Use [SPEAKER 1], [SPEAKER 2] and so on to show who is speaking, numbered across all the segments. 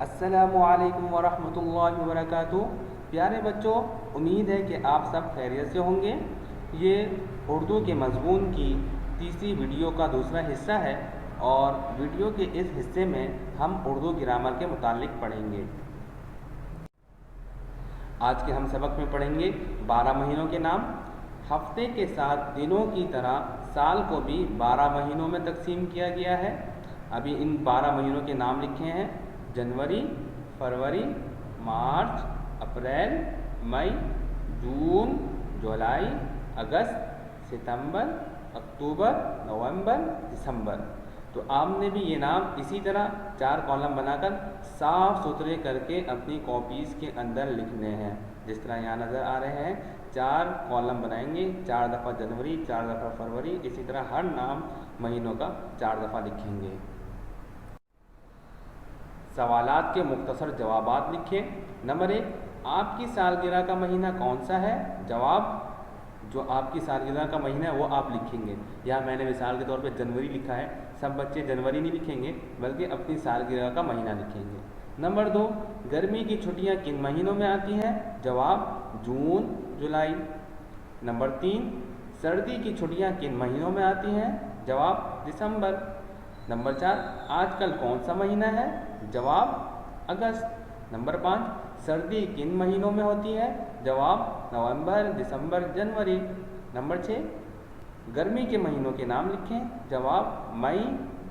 [SPEAKER 1] अस्सलामुअलैकुम वरहमतुल्लाहि वबरकातुहू। प्यारे बच्चों, उम्मीद है कि आप सब खैरियत से होंगे। ये उर्दू के मज़मून की तीसरी वीडियो का दूसरा हिस्सा है और वीडियो के इस हिस्से में हम उर्दू ग्रामर के मुतालिक पढ़ेंगे। आज के हम सबक में पढ़ेंगे 12 महीनों के नाम। हफ्ते के साथ दिनों की तरह साल को भी 12 महीनों में तकसीम किया गया है। अभी इन 12 महीनों के नाम लिखे हैं: जनवरी, फरवरी, मार्च, अप्रैल, मई, जून, जुलाई, अगस्त, सितंबर, अक्टूबर, नवंबर, दिसंबर। तो आपने भी ये नाम इसी तरह 4 कॉलम बनाकर साफ सुथरे करके अपनी कॉपीज़ के अंदर लिखने हैं। जिस तरह यहाँ नज़र आ रहे हैं, 4 कॉलम बनाएंगे, 4 दफ़ा जनवरी, 4 दफ़ा फरवरी, इसी तरह हर नाम महीनों का 4 दफ़ा लिखेंगे। सवालात के मुख्तसर जवाबात लिखें। नंबर 1, आपकी सालगिरह का महीना कौन सा है? जवाब: जो आपकी सालगिरह का महीना है वो आप लिखेंगे। यहाँ मैंने मिसाल के तौर पे जनवरी लिखा है, सब बच्चे जनवरी नहीं लिखेंगे बल्कि अपनी सालगिरह का महीना लिखेंगे। नंबर 2, गर्मी की छुट्टियाँ किन महीनों में आती हैं? जवाब: जून, जुलाई। नंबर 3, सर्दी की छुट्टियाँ किन महीनों में आती हैं? जवाब: दिसंबर। नंबर 4, आजकल कौन सा महीना है? जवाब: अगस्त। नंबर 5, सर्दी किन महीनों में होती है? जवाब: नवंबर, दिसंबर, जनवरी। नंबर 6, गर्मी के महीनों के नाम लिखें। जवाब: मई,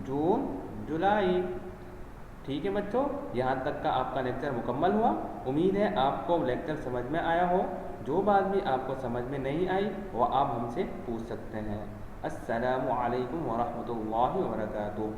[SPEAKER 1] जून, जुलाई। ठीक है बच्चों, यहाँ तक का आपका लेक्चर मुकम्मल हुआ। उम्मीद है आपको लेक्चर समझ में आया हो। जो बात भी आपको समझ में नहीं आई वो आप हमसे पूछ सकते हैं। अस्सलामु अलैकुम वरहमतुल्लाहि वबरकातुहू।